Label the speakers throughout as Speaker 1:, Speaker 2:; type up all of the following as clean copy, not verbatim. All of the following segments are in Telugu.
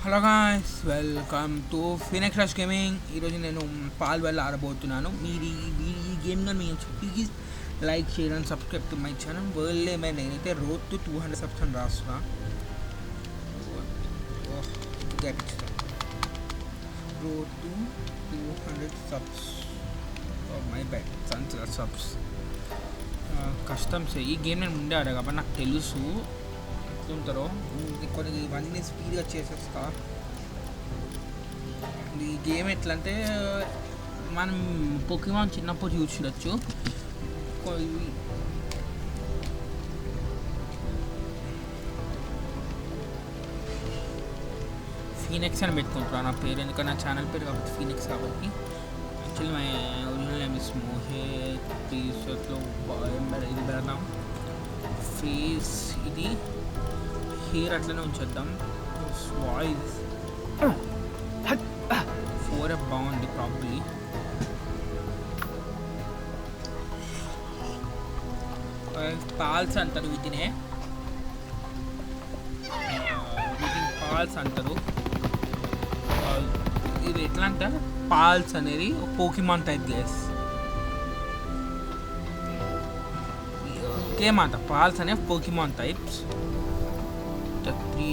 Speaker 1: Hello guys, welcome to Phoenix rush gaming. ఈరోజు నేను పాల్ వల్ల ఆడబోతున్నాను. మీరు ఈ గేమ్ కానీ మేము please like share and subscribe to my channel. World ఏమైనా నేనైతే రోడ్ టు 200 సబ్స్ అని రాస్తున్నా. Road to 200 subs. My bad subs. కష్టం ఈ గేమ్ నేను ముందే ఆడా కాబట్టి నాకు తెలుసు ఉంటారో కొన్ని ఇవన్నీ స్పీడ్గా చేసేస్తా. ఈ గేమ్ ఎట్లా అంటే మనం పోకీమాన్ చిన్నప్పుడు చూడొచ్చు. ఫీనిక్స్ అని పెట్టుకుంటున్నాను నా పేరు, ఎందుకంటే నా ఛానల్ పేరు కాబట్టి ఫీనిక్స్ కాబట్టి. Actually my original name is Mohit. టీషర్ట్లో ఇది పెడదాం. ఫేస్ ఇది హెయిర్ అట్లనే ఉంచేద్దాం. వాయిస్ 4 బాగుంది ప్రాబ్లీ. పాల్స్ అంటారు వీటిని పాల్స్ అంటారు. ఇది ఎట్లా అంటే పాల్స్ అనేది పోకీమాన్ టైప్ గేస్ మాట. పాల్స్ అనే పోకీమాన్ టైప్స్, 3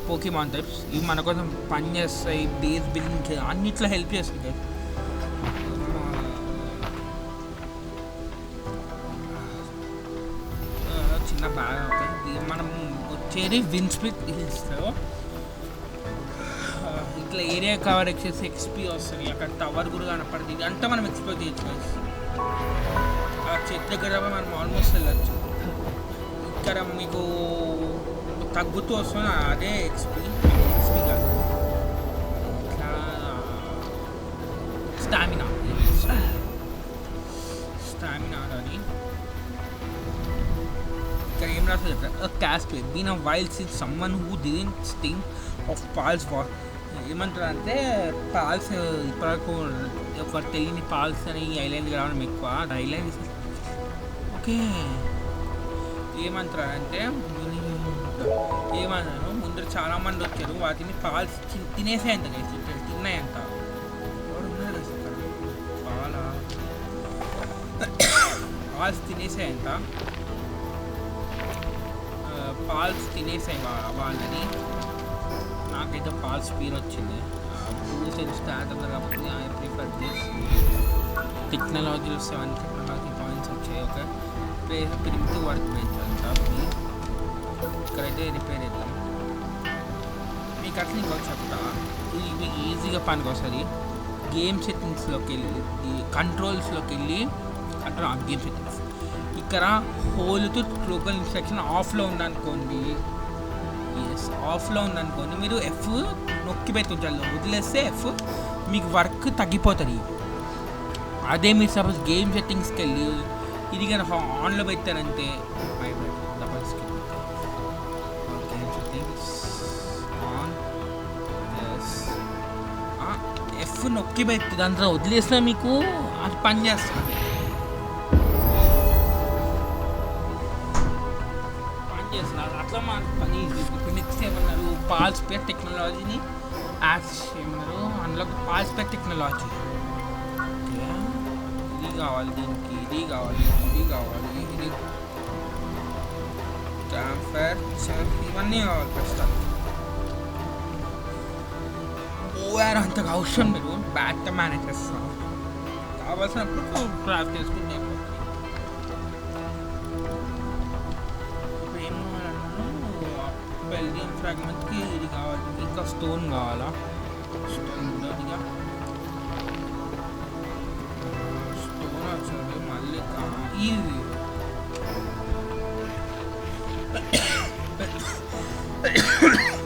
Speaker 1: పోకీమాన్ టైప్స్. ఇవి మన కోసం పని చేస్తాయి, బేస్ బిల్డింగ్ అన్నిట్లో హెల్ప్ చేస్తాయి. చిన్న బాగా అవుతాయి. మనం వచ్చేది విన్ స్ప్లిట్ హిల్స్లో ఇట్లా ఏరియా కవర్ చేసి ఎక్స్పీ వస్తుంది. అక్కడ టవర్ కూడా కనపడుతుంది. అంతా మనం ఎక్స్ప్లోర్ చేయొచ్చు. ఆ చెట్టు దగ్గర మనం ఆల్మోస్ట్ వెళ్ళచ్చు. ఇక్కడ మీకు తగ్గుతూ వస్తుంది అదే ఎక్స్పీ కాదు, ఇట్లా స్టామినా అది. ఇక్కడ ఏం రాస్తుంది చెప్తారు, క్యాస్పే been a wild scene someone who didn't think of pals war. ఏమంటారు అంటే పాల్స్ ఇప్పటివరకు ఒక తెలియని పాల్స్ అని ఈ ఐలాండ్కి రావడం ఎక్కువ. ఐలాండ్ ఓకే ఏమంటారంటే ఏమన్నాను ముందర చాలామంది వచ్చారు, వాటిని పాల్స్ తినేసాయంట. తిన్నాయంట. ఎవరు ఉన్నారు కదా పాల్స్ తినేసాయంట. పాల్స్ తినేసాయి వాళ్ళని. నాకైతే పాల్స్ పీర్ వచ్చింది. స్టార్ట్ అవుతుంది కాబట్టి ఐ ప్రిఫర్ దిస్. టెక్నాలజీలో 7 టెక్నాలజీ పాయింట్స్ వచ్చాయి. ఓకే ప్రిమిటివ్ వర్క్ బెంచ్ అంట. ఇక్కడైతే రిపేర్ చేద్దాం. మీకు అట్లా ఇంకో చెప్తా, ఇది మీకు ఈజీగా పనికి వస్తుంది. గేమ్ సెట్టింగ్స్లోకి వెళ్ళి కంట్రోల్స్లోకి వెళ్ళి గేమ్ సెట్టింగ్స్ ఇక్కడ హోల్తో గ్లోబల్ ఇన్స్ట్రక్షన్ ఆఫ్లో ఉందనుకోండి. ఆఫ్లో ఉందనుకోండి, మీరు ఎఫ్ నొక్కి పెట్టాలి. వదిలేస్తే ఎఫ్ మీకు వర్క్ తగ్గిపోతుంది. అదే మీరు సపోజ్ గేమ్ సెట్టింగ్స్కి వెళ్ళి ఇది కానీ ఆన్లో పెట్టారంటే double skip game settings on F నొక్కి పెట్టి దాంట్లో వదిలేసినా మీకు అది పని చేస్తుంది. అట్లా మా పని. ఇప్పుడు నెక్స్ట్ ఏమన్నారు, పాల్స్ పేర్ టెక్నాలజీని యాడ్ చేయమన్నారు. అందులో పాల్స్ పేర్ టెక్నాలజీ ఇది కావాలి, దీనికి ఇది కావాలి, ఇది కావాలి, ఇది క్యాంఫర్ ఇవన్నీ కావాలి. ప్రస్తుతం ఓఆర్ అంతగా అవసరం లేదు. బ్యాట్ మేనేజ్ చేస్తాం. కావాల్సినప్పుడు క్రాఫ్ట్ చేసుకుంటే బెల్జియం ఫ్రాగ్మెంట్కి ఇది కావాలి. ఇంకా స్టోన్ కావాలా? స్టోన్ కూడా స్టోన్ వచ్చింది మళ్ళీ ఇది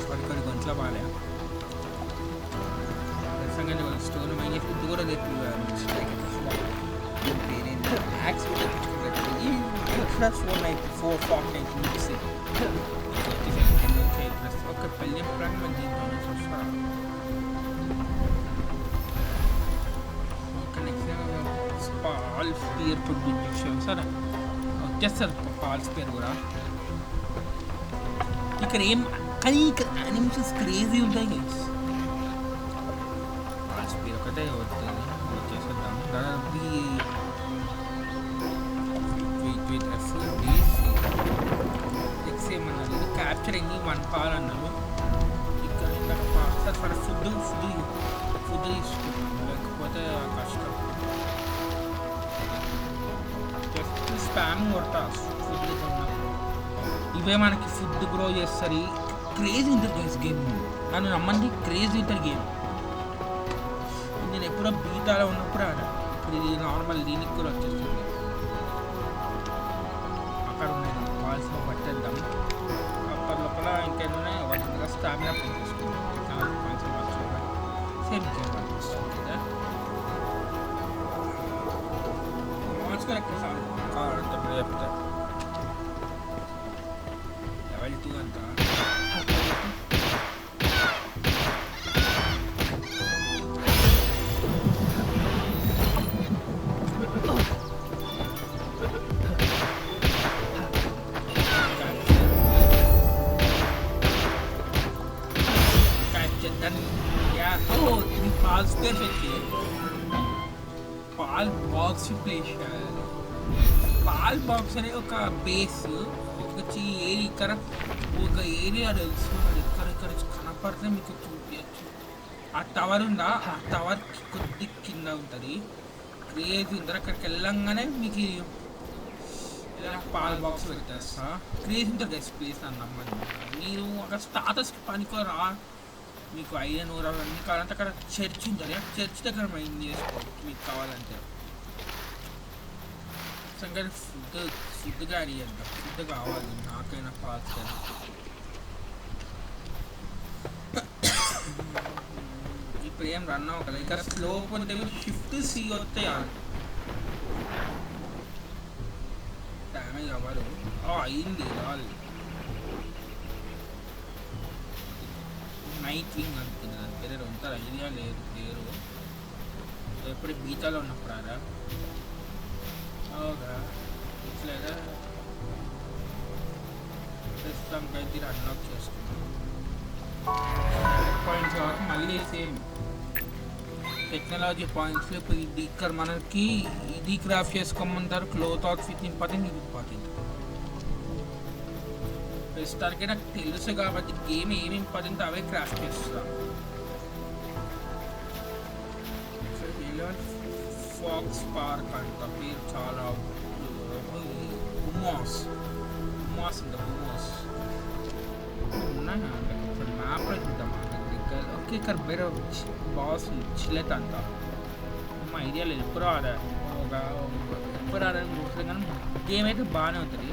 Speaker 1: కొన్ని గంటల బాగా సంగతి స్టోన్ మైన్ ఫుడ్ కూడా తెప్పించారు. యాక్స్ కూడా తెప్పించుకోలేదు. 494 ఒక బెల్జియం ఫ్రాగ్మెంట్ వస్తారా? పాల్ స్పియర్ ప్రొడ్యూషన్ సరే వచ్చేస్తారు. పాల్ స్పియర్ కూడా ఇక్కడ ఏం కానీ ఇక్కడ యానిమేషన్స్ క్రేజీ ఉంటాయి గైస్. స్పీడ్ ఒకటే వచ్చేసేద్దాం. ఏమన్నారు క్యాప్చర్ అయ్యి 1 పాల్ అన్నారు. ఇక్కడ ఫర్ ఫుడ్ తీసుకుంటాం, లేకపోతే కష్టం. జస్ట్ స్పామ్ కొడతా ఫుడ్ కొన్నప్పుడు. ఇవే మనకి ఫుడ్ గ్రో చేస్తుంది. క్రేజ్ ఉంటుంది గైస్ గేమ్. నన్ను నమ్మండి, క్రేజ్ ఉంటుంది గేమ్. నేను ఎప్పుడో బీటాలో ఉన్నప్పుడు ఆడ. ఇప్పుడు ఇది నార్మల్ దీనికి కూడా వచ్చేస్తుంది. అక్కడ ఉన్నాయి కావాల్సిన పట్టేద్దాం. అప్పటి లోపల ఇంకేమైనా వాటి స్టామినా పెంచేసుకుంటాం. సేమ్ గేమ్ అనిపిస్తుంది కదా. మార్చుకొని ఎక్కడ కావాలంటే ఇప్పుడు చెప్తా. లెవెల్ 2 అంతా పాల్ బాక్స్ ప్లేస్ చేయాలి. పాల్ బాక్స్ అనే ఒక బేస్ వచ్చి ఒక ఏరియా తెలుసు. అది ఎక్కడెక్కడ కనపడితే మీకు చూపించచ్చు. ఆ టవర్ ఉందా, ఆ టవర్ కొద్ది కింద ఉంటుంది. క్రేజ్ ఉంటుంది. అక్కడికి వెళ్ళంగానే మీకు పాల్ బాక్స్ పెట్టేస్తా. క్రేజ్ ఉంటుంది ప్లేస్ అని నమ్మని. మీరు అక్కడ స్టాటస్ పనికోరా, మీకు ఐరన్ ఊర అవన్నీ కావాలంటే అక్కడ చర్చ్ ఉంటుంది. ఆ చర్చ్ దగ్గర మైండ్ చేసుకోవచ్చు మీకు కావాలంటే. సంగతి ఫుడ్ కానీ అంట ఫుడ్ కావాలి నాకైనా పాస్. ఇప్పుడు ఏం రన్ అవ్వగల. ఇక్కడ స్లోప్ ఉంటే షిఫ్ట్ సి వస్తే డ్యామేజ్ అవ్వదు. అయింది రాలి. నైట్ వింగ్ అనుకుంది దాని పేరు. అంత ఐడియా లేదు పేరు. ఎప్పుడు బీటాలో ఉన్నప్పుడు ఆరా ఓగా ఇట్లేదా ప్రస్తుతానికి అయితే అన్లాక్ చేసుకున్నాం. పాయింట్స్ కాబట్టి మళ్ళీ సేమ్ టెక్నాలజీ పాయింట్స్లో ఇప్పుడు ఇది ఇక్కడ మనకి ఇది క్రాఫ్ట్ చేసుకోమంటారు. క్లోత్ అవుట్ఫిట్ ఇంపార్టెంట్, ఇది ఇంపార్టెంట్. ప్రస్తుతానికి నాకు తెలుసు కాబట్టి గేమ్ ఏమి ఇంపార్టెంట్ అవే క్రాఫ్ట్ చేస్తాం. ఫాక్స్ పార్క్ అంట పేరు చాలా. బుమాస్ ఇంకా బుమాస్ ఉన్నాయా అంటే ఇప్పుడు మ్యాప్లో చూద్దాం. ఓకే ఇక్కడ వేరే బాస్ చిల్లెట్ అంట. మా ఐడియా లేదు. ఎప్పుడు ఆడాలని చూస్తుంది కానీ గేమ్ అయితే బాగానే ఉంటుంది.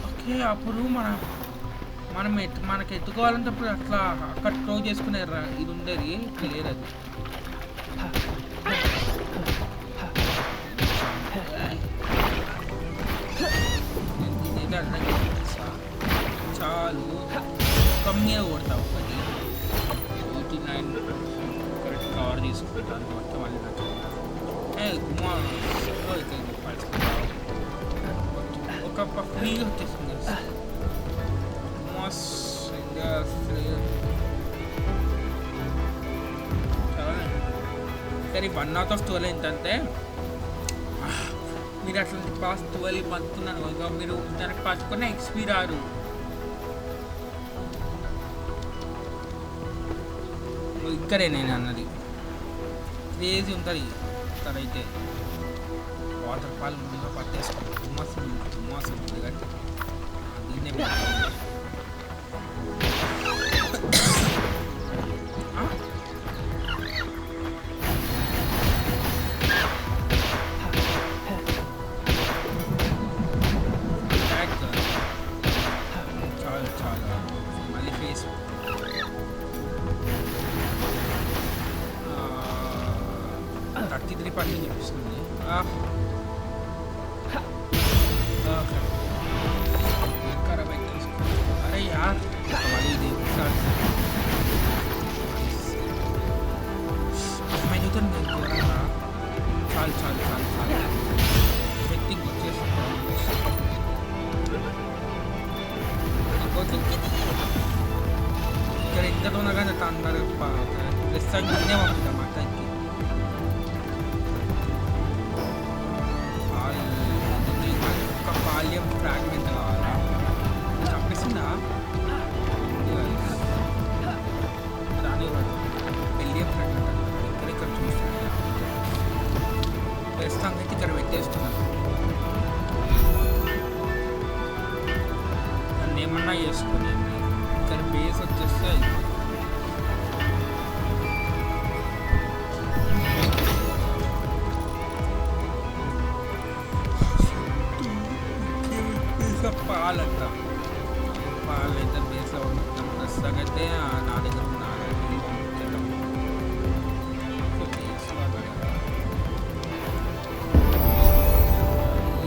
Speaker 1: ఓకే అప్పుడు మనకి ఎత్తుకోవాలంటే అప్పుడు అట్లా అక్కడ త్రో చేసుకునే ఇది ఉండేది. ఇక్కడ లేదు అది. చాలు కమ్మిగా కొడతావు. 89 కరెక్ట్ కవర్ తీసుకుంటాను మొత్తం. మళ్ళీ ఒక ఫ్రీగా వచ్చేస్తుంది. సరే 1 out of 12 ఏంటంటే మీరు అట్లాంటి పాస్ 12 పంచుకున్నాను ఇక మీరు దానికి పంచుకున్న ఎక్స్పీ రాదు. ఇక్కడే నేను అన్నది క్రేజీ ఉంటుంది. ఇక్కడైతే వాటర్ ఫాల్ ముందుగా పట్టేసుకుంటాం. తుమ్మాసు ఉంటుంది కానీ దీన్నే చాలా మళ్ళీ ఫేస్ 33% చూపిస్తుంది. अरे यार हमारी मैं जो नहीं बोल रहा था चाल व्यक्ति తొందరగా ప్రస్తుతానికి నేనే పంపుతాం అతనికి. ఒక పాల్యం ఫ్రాగ్మెంట్ కావాలా చంపేసిందా దాని పెళ్ళియం ఫ్రాగ్మెంట్ అంటారు. ఇక్కడ చూస్తున్నాను ప్రస్తుతానికి అయితే ఇక్కడ పెట్టేస్తున్నాను. నన్ను ఏమన్నా చేసుకుని ఇక్కడ బేస్ వచ్చేస్తే పాలంట పాలైతే బేస్లో పంపుతాం. ప్రస్తుతం అయితే నా దగ్గర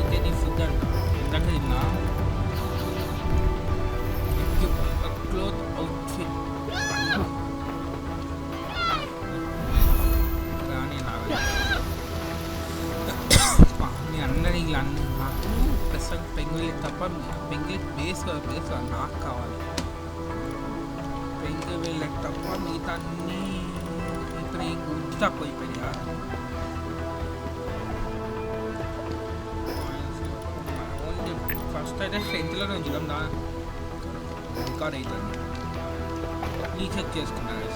Speaker 1: ఇదే నీ ఫుడ్ అంట. ఇందాక తిన్నా క్లోత్ అవుట్ఫిట్ కానీ నేను అందరి ఇలా నాకు ప్రస్తుతం పెంగులి తప్ప పెంగులి బేస్ నాకు కావాలి. పెంగులి తప్ప మిగతా అన్నీ ఇప్పుడు గుర్తు తక్కువ అయిపోయినాయా. ఓన్లీ ఫస్ట్ అయితే స్ట్రెంత్లోనే ఉంచుదాం. దా రికార్డ్ అవుతుంది రీచెక్ చేసుకున్నాను.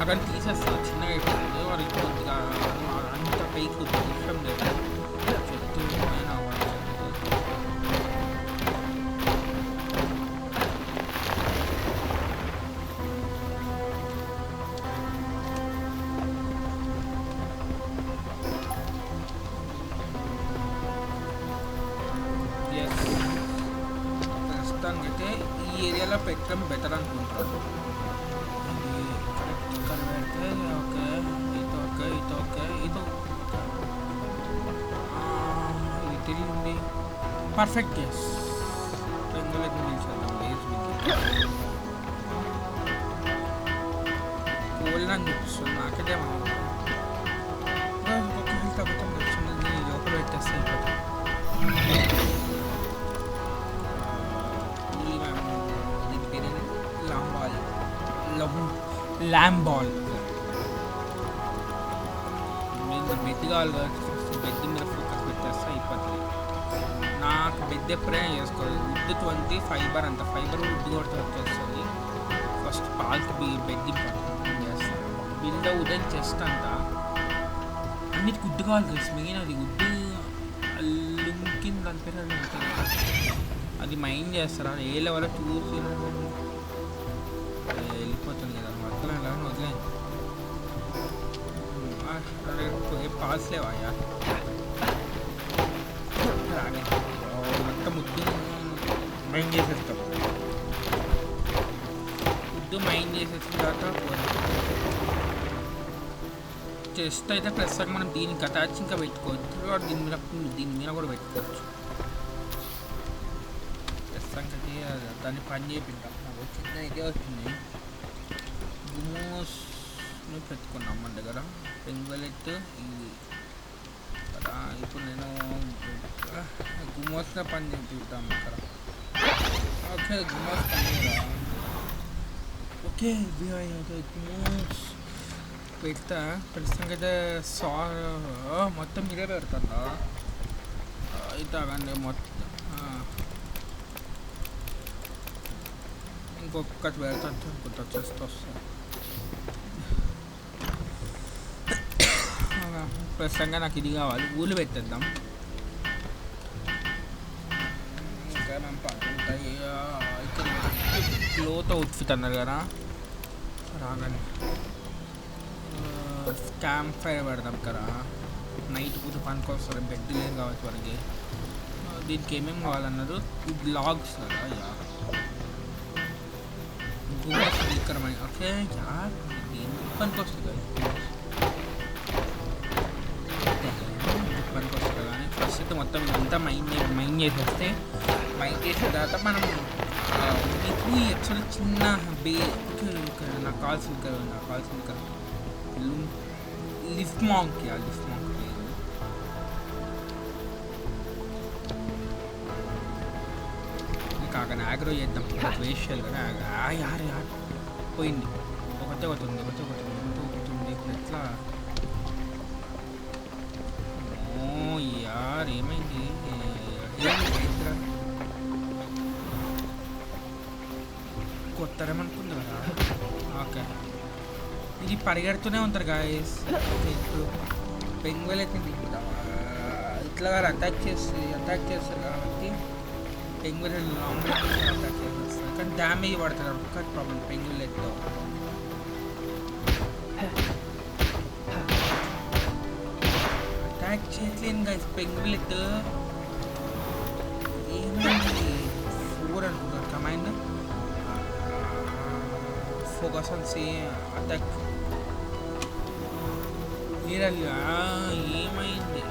Speaker 1: అక్కడ తీసేస్తా చిన్నగా అయిపోతుంది. వారికి కొద్దిగా అంత పైకి ఇష్టం లేదు. చెట్టు అయినా ప్రస్తుతానికి అయితే ఈ ఏరియాలో పెట్టడం బెటర్ అనుకుంటాను. ఇక్కడ పెడితే ఓకే ఇది ఓకే ఇది ఉంది పర్ఫెక్ట్. ఎస్ పెంగులకి నిలిచేద్దాం. కోళ్ళని చూపిస్తుంది నాకైతే తగ్గుతుంది వచ్చింది లోపల పెట్టేస్తే ల్యాంబాల్ మీద బెడ్ కావాలి కాబట్టి బెడ్ మీద ఫోకస్ పెట్టేస్తే అయిపోతుంది. నాకు బెడ్ ఎప్పుడైనా చేసుకోవాలి. వుడ్ 20 ఫైబర్ అంత ఫైబర్ వుడ్ కొడితే వచ్చేస్తుంది. ఫస్ట్ పాల్కి బెడ్ ఇంపార్టెంట్ చేస్తాను. బిల్డ్ వుడెన్ చెస్ట్ అంట అన్నిటికి వుడ్ కావాలి తెలుసు. మెయిన్ అది వుడ్ లుంకిన్ దాని పేరు అది మైండ్ చేస్తారా ఏ లెవెల్ చూసి వెళ్ళిపోతుంది కదా మొత్తం ఎలా వదిలేదు. పాల్స్ లేవాయా మొత్తం ముద్దు మైండ్ చేసేస్తాం. ముద్దు మైండ్ చేసేసిన తర్వాత చెస్ట్ అయితే ప్రస్తుతం మనం దీనికి అటాచ్ ఇంకా పెట్టుకోవచ్చు. దీని మీద కూడా పెట్టుకోవచ్చు. ప్రస్తుతానికి దాన్ని పని చేపిద్దాం. చిన్న ఇదే వచ్చింది. గుమోస్ని పెట్టుకున్నాం మన దగ్గర. పెంగ్వెలెట్ ఇది కదా. ఇప్పుడు నేను గుమోస్లో పని చేపిద్దాం ఇక్కడ. ఓకే గుమోస్ పని ఓకే గుమోస్ పెడతా. ప్రస్తుతానికి అయితే మొత్తం మీరే పెడతారా అయితే కానీ మొత్తం ఇంకొకటి పెడతా అనుకుంటా చేస్తూ వస్తాను. ప్రస్తుతంగా నాకు ఇది కావాలి. ఊళ్ళు పెట్టేద్దాం. ఇంకా మనం పడుతుంటాయి. ఇక్కడ క్లోత్ అవుట్ఫిట్ అన్నారు కదా రాగానే క్యాంప్ ఫైర్ పెడదాం కదా. నైట్ పూట పనుకొస్తారు. బెడ్ లేదు కావచ్చు మనకి. దీనికి ఏమేమి కావాలన్నారు. ఇది లాగ్స్ కదా యా స్పీకరమని ఓకే యార్ పనికొస్తుంది పనికొస్తుంది. కానీ ఫస్ట్ అయితే మొత్తం ఇదంతా మైండ్ చేసేస్తే మైండ్ చేసిన తర్వాత మనం మీకు యాక్చువల్లీ చిన్న నాకు కావాల్సింది కదా లిఫ్ట్ మాంక్ కానీ ఆగ్రో చేద్దాం వేషియాలు కదా యార్ పోయింది ఒకటే ఒకటి ఇప్పుడు ఎట్లా ఓ యార్ ఏమైంది కొత్తరేమనుకుంది కదా ఓకే ఇది పరిగెడుతూనే ఉంటారు గాయస్ ఇప్పుడు పెంగ్వెల్ అయితే ఇట్లా గారు అటాక్ చేస్తారు కాబట్టి పెంగ్వెల్ లాంగ్ అటాక్ చేస్తారు కానీ డ్యామేజ్ పడుతుంది ఒక్కటి ప్రాబ్లం పెంగ్వెల్ అయితే అటాక్ చేయట్లేను గాయస్ పెంగ్వెల్ అయితే ఏమైంది 4 అనుకుంటారు command focus on say attack ఏమైంది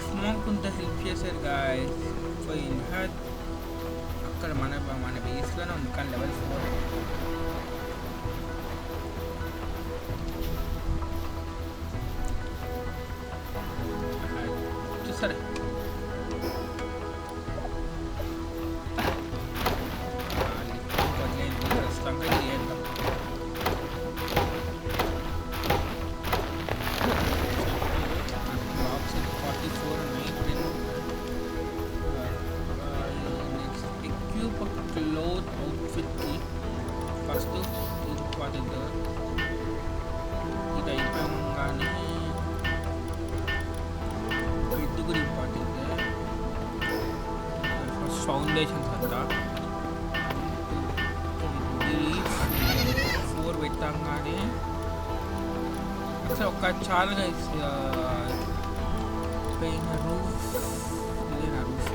Speaker 1: స్మోక్ ఉంటే హెల్ప్ చేశారు గాయస్ అక్కడ మన బేస్లోనే ఉంది కానీ లెవెల్ 4 చూసారా ఫౌండేషన్స్ అంతా 4 పెట్టాం కానీ అసలు ఒక చాలా రూఫ్ ఇదేనా రూఫ్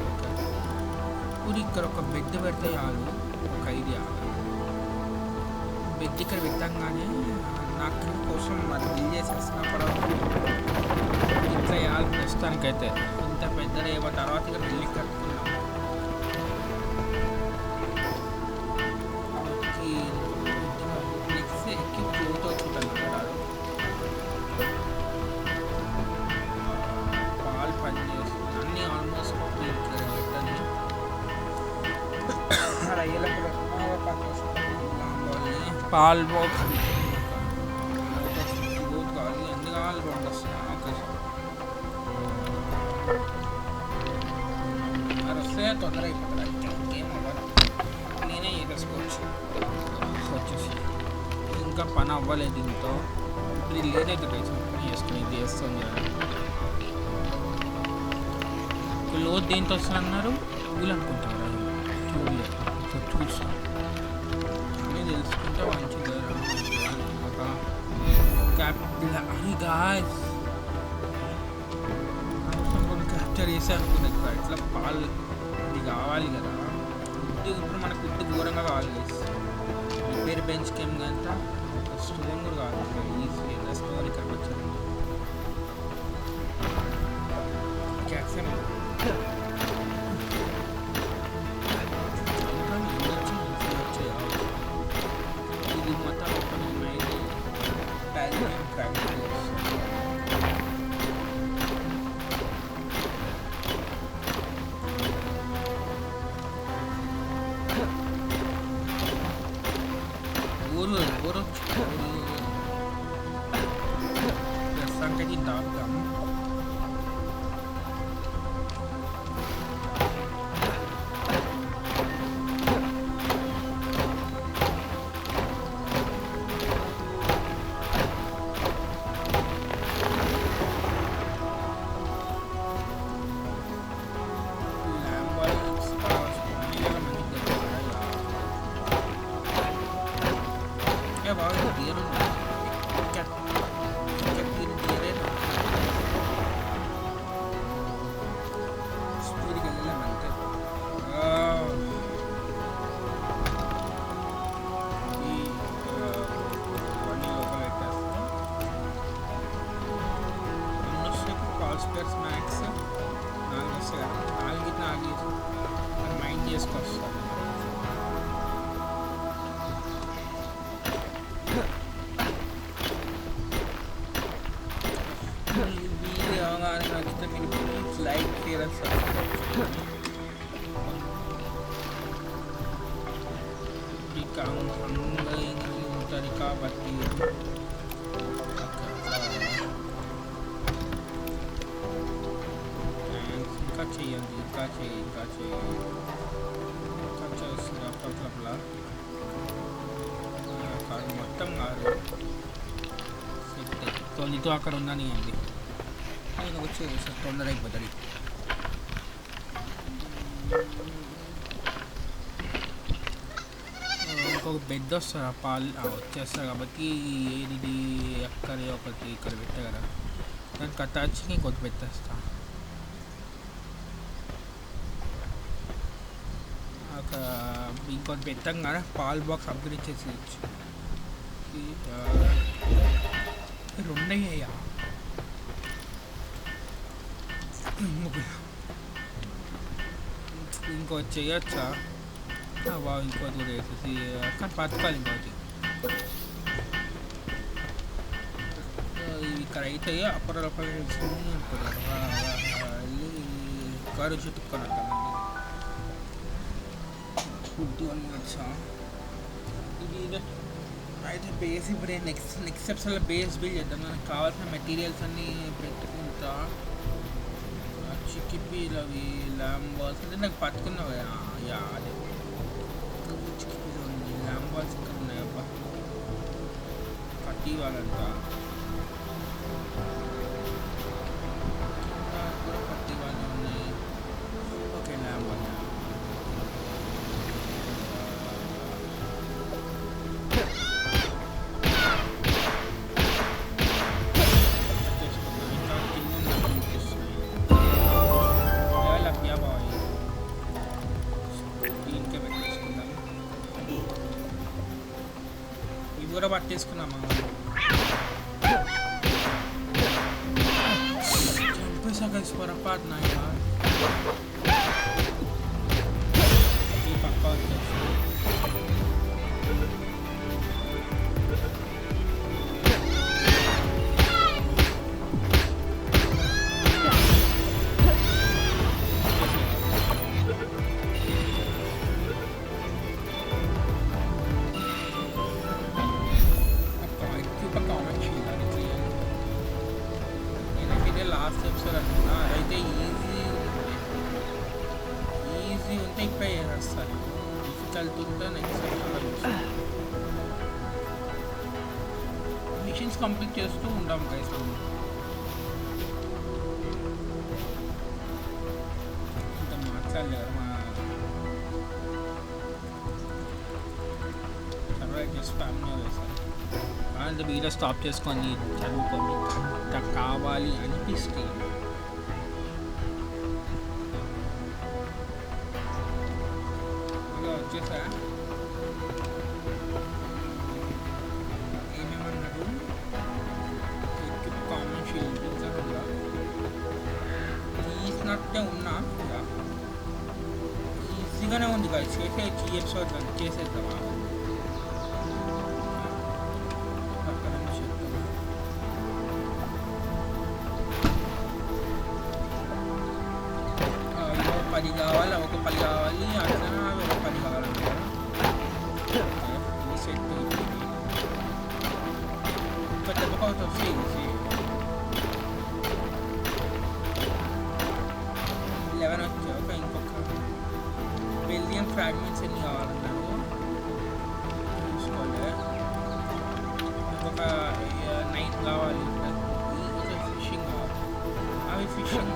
Speaker 1: ఇప్పుడు ఇక్కడ ఒక బెడ్ పెడితే చాలు ఒక ఐడియా బెడ్ ఇక్కడ పెట్టాం కానీ నాకు కోసం అది బిల్ చేసేస్తున్నప్పుడు ఇంత వేయాలి ప్రస్తుతానికైతే ఇంత పెద్దది ఏమో తర్వాత ఇక్కడ బిల్డింగ్ కట్టుకున్నాం పాల్ బాక్స్ కావాలి ఎన్ని కావాలి 2 వస్తాయి ఓకే సార్ వస్తే తొందర అయిపోతుంది ఇంకేం అవ్వదు నేనే చేసుకోవచ్చు వచ్చేసి ఇంకా పని అవ్వలేదు దీంతో ఇప్పుడు ఇది లేదైతే పని చేసుకుని ఇది చేస్తుంది లోతు దేంతో వస్తున్నారు టూల్ అనుకుంటారా చూస్తాను తెలుసుకుంటే మంచిగా ఒక క్యాప్చర్ చేసి అనుకున్నాను ఇట్లా పాలు ఇది కావాలి కదా ఫుడ్ ఇప్పుడు మనకు ఫుడ్ ఘోరంగా కావాలి రిపేర్ బెంచ్కి ఏం కంటే స్టోన్ కూడా కావాలి ఈజీ స్టోన్ ఇక్కడికి వచ్చాను క్యాప్షన్ సంగతి దాద్దాం like, share and subscribe. అంగంగా ఉంటుంది కాబట్టి ఇంకా చేయండి ఇంకా చేస్తుంది అప్పట్లప్పుడు కాదు మొత్తం కాదు సెట్ తొలితో అక్కడ ఉందని అండి నేను వచ్చి తొందర అయిపోతుంది ఇంకొక బెడ్ వస్తుంది పాలు వచ్చేస్తారు కాబట్టి ఏది అక్కడ ఒకటి ఇక్కడ పెట్టా కదా దానికి అటాచ్కి ఇంకొకటి పెట్టేస్తా ఇంకొకటి పెట్టాం కదా పాల్ బాక్స్ అప్గ్రేడ్ చేసేయచ్చు రెండయ్యా ఇంకోటి చేయొచ్చా బాగా ఇంకోటి కూడా వేసేసి కానీ బతకాలి ఇంకోటి ఇక్కడ అయితే అప్పటి కారు చుట్టుకున్నాను 51 minutes ఇది అయితే బేస్ ఇప్పుడు నెక్స్ట్ ఎపిసోడ్లో బేస్ బిల్డ్ చేద్దాం మనకు కావాల్సిన మెటీరియల్స్ అన్నీ పెట్టుకుంటా చిక్కిపీలు అవి ల్యాంబ్ బాల్స్ అంటే నాకు పట్టుకున్నావు కదా అదే చిక్కిపీలు ఉంది ల్యాంబ్ బాల్స్ ఇక్కడ ఉన్నాయి అబ్బా కట్టి వాళ్ళంట కట్టి వాళ్ళు ఉన్నాయి ఓకే ల్యాంబ్ బాల్ కూడా పట్టేసుకున్నామా చంపేసా కలిసి పొరపాటు నాయన ఈ పక్క వచ్చేసి లాస్ట్ ఎపిసోడ్ అనుకున్నా అయితే ఈజీ ఉంటే ఇక్కడ చేసేస్తాను డిఫికల్ట్ ఉంటే నెక్స్ట్ ఎపిసోడ్ మిషన్స్ కంప్లీట్ చేస్తూ ఉంటాం గైస్ ఇంత మాట్లాడలేదు మా సర్వైవ్ చేసి ఫ్యామిలీ వేసాను అంటే వీడియో స్టాప్ చేసుకొని చదువుకొని అంత కావాలి అనిపిస్తే ఇలా వచ్చేసా ఏమేమన్నాడు కామన్ షీల్డ్ తీసినట్టే ఉన్నా ఈజీగానే ఉంది కదా చేసేయచ్చు ఈ ఎపిసోడ్ చేసేద్దామా పది కావాలి ఒక 10 కావాలి అట్లా ఒక 10 కావాలంటారా సెట్ పెద్ద పక్క వస్తే 11 వచ్చాయి ఒక ఇంకొక బిలియన్ ఫ్రాగ్మెంట్స్ ఎన్ని కావాలన్నారు చూసుకోవాలి ఇంకొక 9 కావాలి ఫిషింగ్ కావాలి అవి ఫిషింగ్